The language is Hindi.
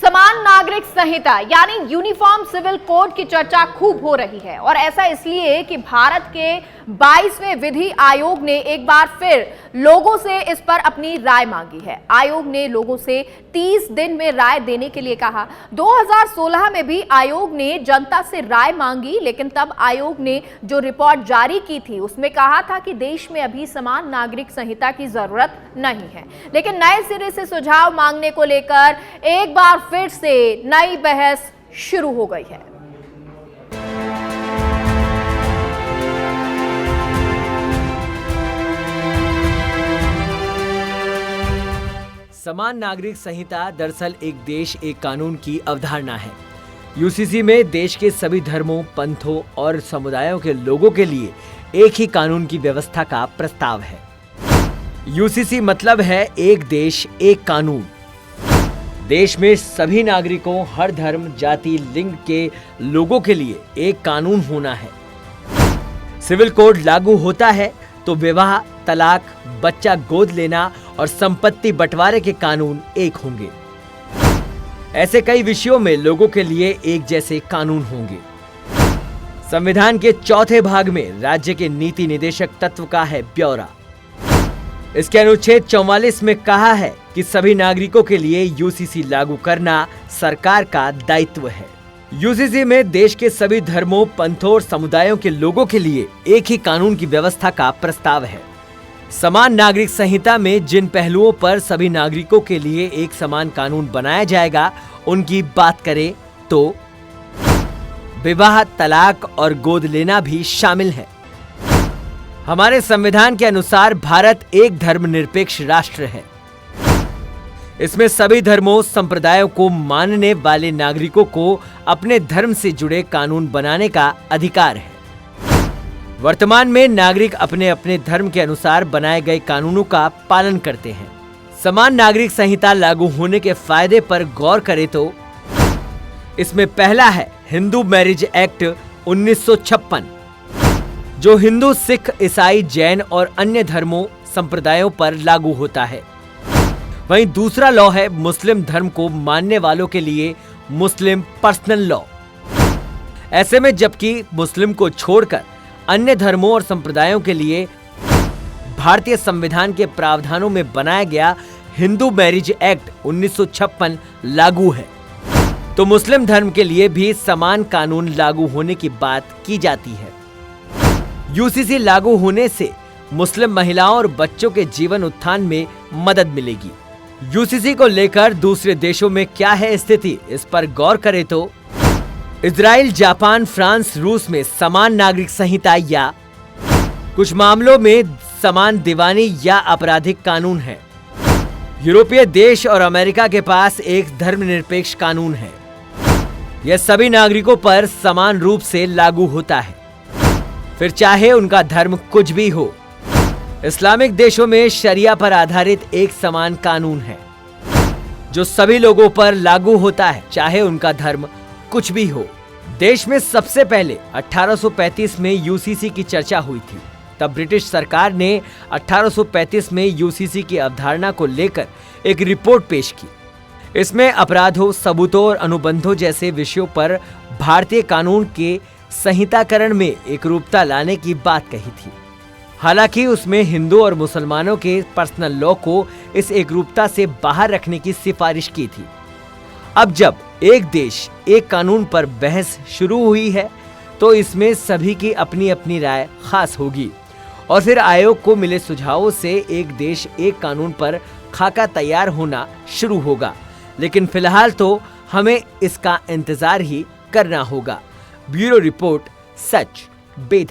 समान नागरिक संहिता यानी यूनिफॉर्म सिविल कोड की चर्चा खूब हो रही है और ऐसा इसलिए कि भारत के 22वें विधि आयोग ने एक बार फिर लोगों से इस पर अपनी राय मांगी है। आयोग ने लोगों से 30 दिन में राय देने के लिए कहा। 2016 में भी आयोग ने जनता से राय मांगी, लेकिन तब आयोग ने जो रिपोर्ट जारी की थी उसमें कहा था कि देश में अभी समान नागरिक संहिता की जरूरत नहीं है। लेकिन नए सिरे से सुझाव मांगने को लेकर एक बार फिर से नई बहस शुरू हो गई है। समान नागरिक संहिता दरअसल एक देश एक कानून की अवधारणा है। यूसीसी में देश के सभी धर्मों, पंथों और समुदायों के लोगों के लिए एक ही कानून की व्यवस्था का प्रस्ताव है। यूसीसी मतलब है एक देश एक कानून। देश में सभी नागरिकों, हर धर्म, जाति, लिंग के लोगों के लिए एक कानून होना है। सिविल कोड लागू होता है तो विवाह, तलाक, बच्चा गोद लेना और संपत्ति बंटवारे के कानून एक होंगे। ऐसे कई विषयों में लोगों के लिए एक जैसे कानून होंगे। संविधान के चौथे भाग में राज्य के नीति निदेशक तत्व का है ब्यौरा। इसके अनुच्छेद 44 में कहा है कि सभी नागरिकों के लिए यूसीसी लागू करना सरकार का दायित्व है। यूसीसी में देश के सभी धर्मों, पंथों और समुदायों के लोगों के लिए एक ही कानून की व्यवस्था का प्रस्ताव है। समान नागरिक संहिता में जिन पहलुओं पर सभी नागरिकों के लिए एक समान कानून बनाया जाएगा, उनकी बात करें तो विवाह, तलाक और गोद लेना भी शामिल है। हमारे संविधान के अनुसार भारत एक धर्मनिरपेक्ष राष्ट्र है। इसमें सभी धर्मों, संप्रदायों को मानने वाले नागरिकों को अपने धर्म से जुड़े कानून बनाने का अधिकार है। वर्तमान में नागरिक अपने अपने धर्म के अनुसार बनाए गए कानूनों का पालन करते हैं। समान नागरिक संहिता लागू होने के फायदे पर गौर करें तो इसमें पहला है हिंदू मैरिज एक्ट 1956, जो हिंदू, सिख, ईसाई, जैन और अन्य धर्मों, संप्रदायों पर लागू होता है। वहीं दूसरा लॉ है मुस्लिम धर्म को मानने वालों के लिए मुस्लिम पर्सनल लॉ। ऐसे में जबकि मुस्लिम को छोड़कर अन्य धर्मों और संप्रदायों के लिए भारतीय संविधान के प्रावधानों में बनाया गया हिंदू मैरिज एक्ट 1956 लागू है, तो मुस्लिम धर्म के लिए भी समान कानून लागू होने की बात की जाती है। यूसीसी लागू होने से मुस्लिम महिलाओं और बच्चों के जीवन उत्थान में मदद मिलेगी। यूसीसी को लेकर दूसरे देशों में क्या है स्थिति, इस पर गौर करें तो इजराइल, जापान, फ्रांस, रूस में समान नागरिक संहिता या कुछ मामलों में समान दीवानी या आपराधिक कानून है। यूरोपीय देश और अमेरिका के पास एक धर्मनिरपेक्ष कानून है। यह सभी नागरिकों पर समान रूप से लागू होता है, फिर चाहे उनका धर्म कुछ भी हो। इस्लामिक देशों में शरिया पर आधारित एक समान कानून है, जो सभी लोगों पर लागू होता है, चाहे उनका धर्म कुछ भी हो। देश में सबसे पहले 1835 में यूसीसी की चर्चा हुई थी। तब ब्रिटिश सरकार ने 1835 में यूसीसी की अवधारणा को लेकर एक रिपोर्ट पेश की। इसमें अपराधों, सबूतों और अनुबंधों जैसे विषयों पर भारतीय कानून के संहिताकरण में एकरूपता लाने की बात कही थी। हालांकि उसमें हिंदू और मुसलमानों के पर्सनल लॉ को इस एकरूपता से बाहर रखने की सिफारिश की थी। अब जब एक देश एक कानून पर बहस शुरू हुई है, तो इसमें सभी की अपनी अपनी राय खास होगी और फिर आयोग को मिले सुझावों से एक देश एक कानून पर खाका तैयार होना शुरू होगा। लेकिन फिलहाल तो हमें इसका इंतजार ही करना होगा। ब्यूरो रिपोर्ट, सच बेधड़।